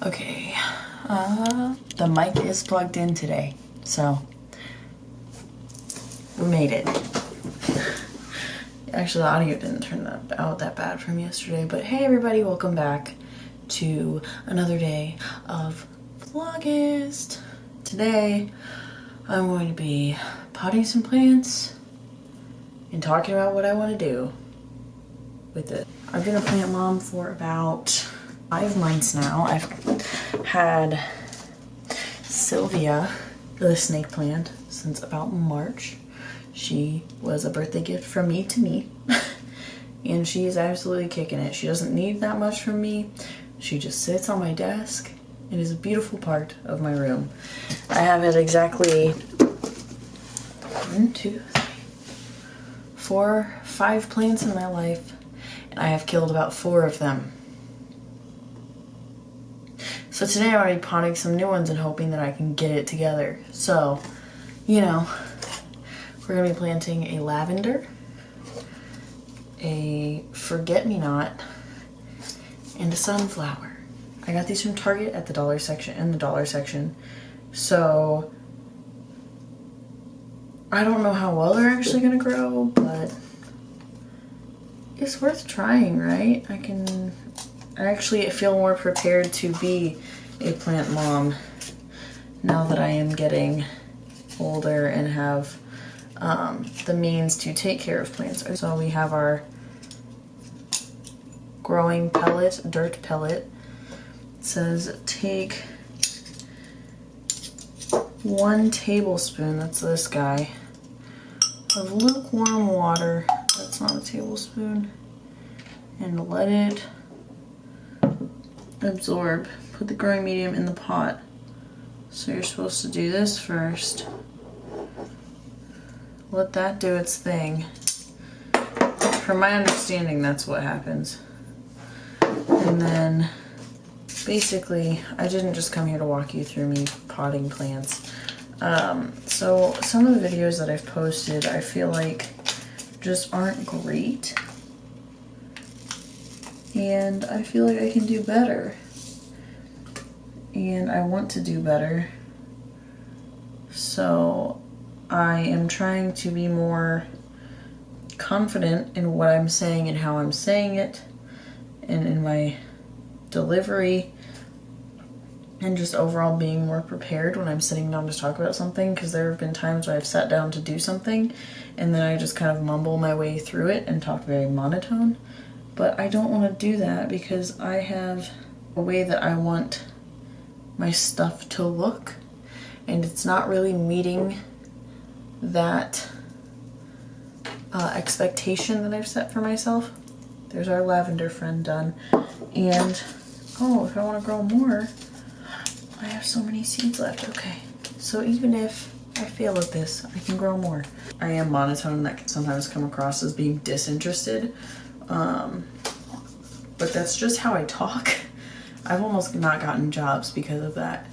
Okay, the mic is plugged in today, so we made it. Actually, the audio didn't turn out that bad from yesterday, but hey everybody, welcome back to another day of Vlogust. Today, I'm going to be potting some plants and talking about what I want to do with it. I've been a plant mom for about 5 months now. I've had Sylvia, the snake plant, since about March. She was a birthday gift from me to me, and she's absolutely kicking it. She doesn't need that much from me. She just sits on my desk. It is a beautiful part of my room. I have had exactly 1, 2, 3, 4, 5 plants in my life, and I have killed about 4 of them. So today I'm going to be potting some new ones and hoping that I can get it together. So, you know, we're going to be planting a lavender, a forget-me-not, and a sunflower. I got these from Target at the dollar section. So I don't know how well they're actually going to grow, but it's worth trying, right? I actually feel more prepared to be a plant mom now that I am getting older and have the means to take care of plants. So we have our growing pellet, dirt pellet. It says take 1 tablespoon, that's this guy, of lukewarm water, that's not a tablespoon, and let it absorb. Put the growing medium in the pot. So you're supposed to do this first. Let that do its thing. From my understanding, that's what happens. And then basically, I didn't just come here to walk you through me potting plants. So some of the videos that I've posted, I feel like just aren't great. And I feel like I can do better. And I want to do better. So I am trying to be more confident in what I'm saying and how I'm saying it, and in my delivery, and just overall being more prepared when I'm sitting down to talk about something, because there have been times where I've sat down to do something and then I just kind of mumble my way through it and talk very monotone. But I don't want to do that because I have a way that I want my stuff to look, and it's not really meeting that expectation that I've set for myself. There's our lavender friend done. And, oh, if I want to grow more, I have so many seeds left. Okay, so even if I fail at this, I can grow more. I am monotone, that can sometimes come across as being disinterested. But that's just how I talk. I've almost not gotten jobs because of that.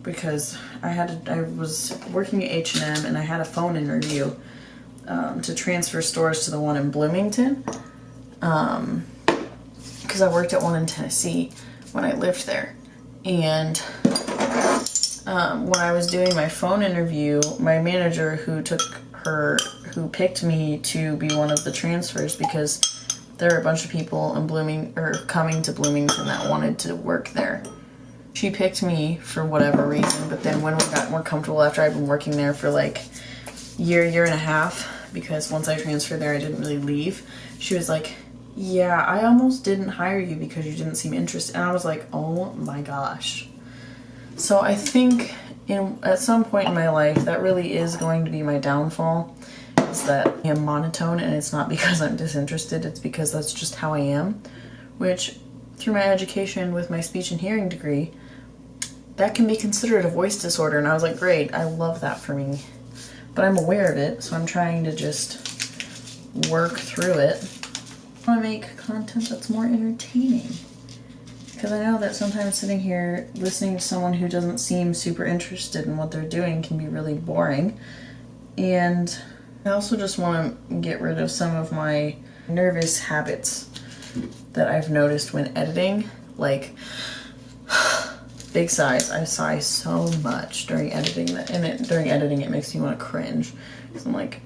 Because I was working at H&M and I had a phone interview to transfer stores to the one in Bloomington. Because I worked at one in Tennessee when I lived there. And when I was doing my phone interview, my manager who picked me to be one of the transfers, because there were a bunch of people in coming to Bloomington that wanted to work there. She picked me for whatever reason, but then when we got more comfortable after I'd been working there for like year and a half, because once I transferred there I didn't really leave, she was like, yeah, I almost didn't hire you because you didn't seem interested. And I was like, oh my gosh. So I think at some point in my life that really is going to be my downfall, is that I am monotone, and it's not because I'm disinterested, it's because that's just how I am, which through my education with my speech and hearing degree, that can be considered a voice disorder. And I was like, great, I love that for me. But I'm aware of it, so I'm trying to just work through it. I want to make content that's more entertaining, because I know that sometimes sitting here listening to someone who doesn't seem super interested in what they're doing can be really boring. And I also just want to get rid of some of my nervous habits that I've noticed when editing. Like, Big sighs. I sigh so much during editing, and during editing it makes me want to cringe. Because I'm like,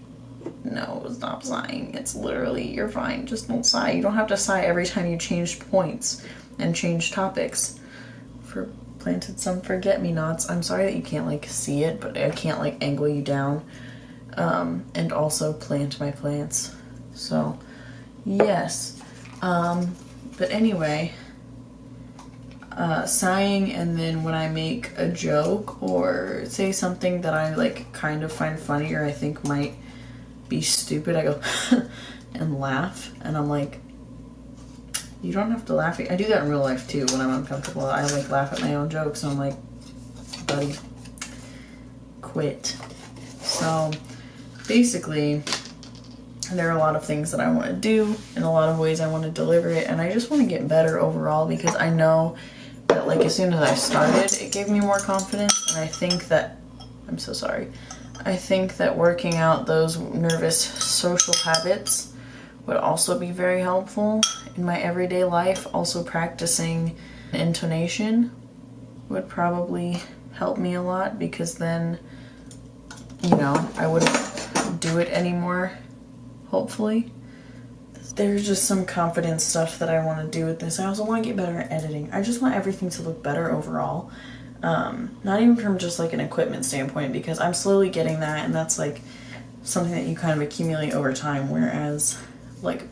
no, stop sighing. It's literally, you're fine. Just don't sigh. You don't have to sigh every time you change points and change topics. For planted some forget-me-nots. I'm sorry that you can't like see it, but I can't like angle you down. And also plant my plants. So, yes. But anyway, sighing, and then when I make a joke or say something that I like kind of find funny or I think might be stupid, I go and laugh, and I'm like, you don't have to laugh. I do that in real life too when I'm uncomfortable. I like laugh at my own jokes, and I'm like, buddy, quit. So basically, there are a lot of things that I want to do, and a lot of ways I want to deliver it, and I just want to get better overall, because I know that like as soon as I started, it gave me more confidence, and I think that, I'm so sorry, I think that working out those nervous social habits would also be very helpful in my everyday life. Also practicing intonation would probably help me a lot, because then, you know, I wouldn't do it anymore, hopefully. There's just some confidence stuff that I want to do with this. I also want to get better at editing. I just want everything to look better overall. Not even from just like an equipment standpoint, because I'm slowly getting that, and that's like something that you kind of accumulate over time, whereas like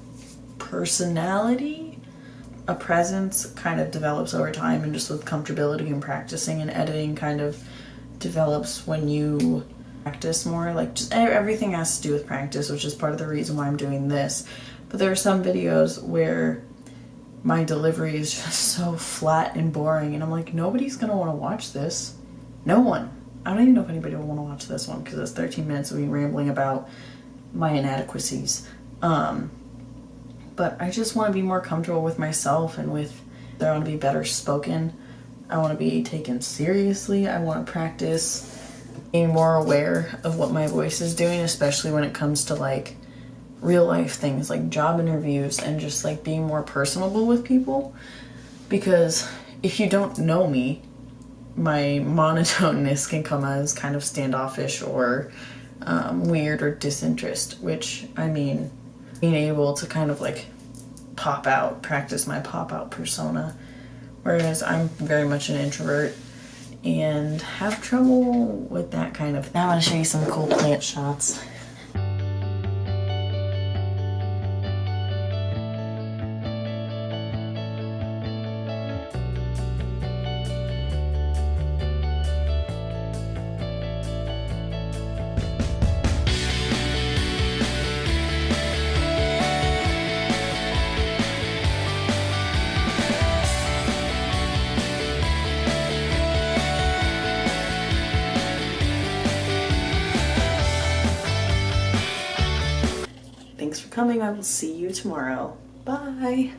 personality, a presence kind of develops over time, and just with comfortability and practicing, and editing kind of develops when you practice more. Like just everything has to do with practice, which is part of the reason why I'm doing this. But there are some videos where my delivery is just so flat and boring, and I'm like, nobody's gonna want to watch this. No one. I don't even know if anybody will want to watch this one, because it's 13 minutes of me rambling about my inadequacies. But I just want to be more comfortable with myself, and with, I want to be better spoken. I want to be taken seriously. I want to practice being more aware of what my voice is doing, especially when it comes to like real life things like job interviews, and just like being more personable with people. Because if you don't know me, my monotoneness can come as kind of standoffish or weird or disinterest, which, I mean, being able to kind of like pop out, practice my pop out persona, whereas I'm very much an introvert and have trouble with that kind of. Now I'm going to show you some cool plant shots. Thanks for coming. I will see you tomorrow. Bye.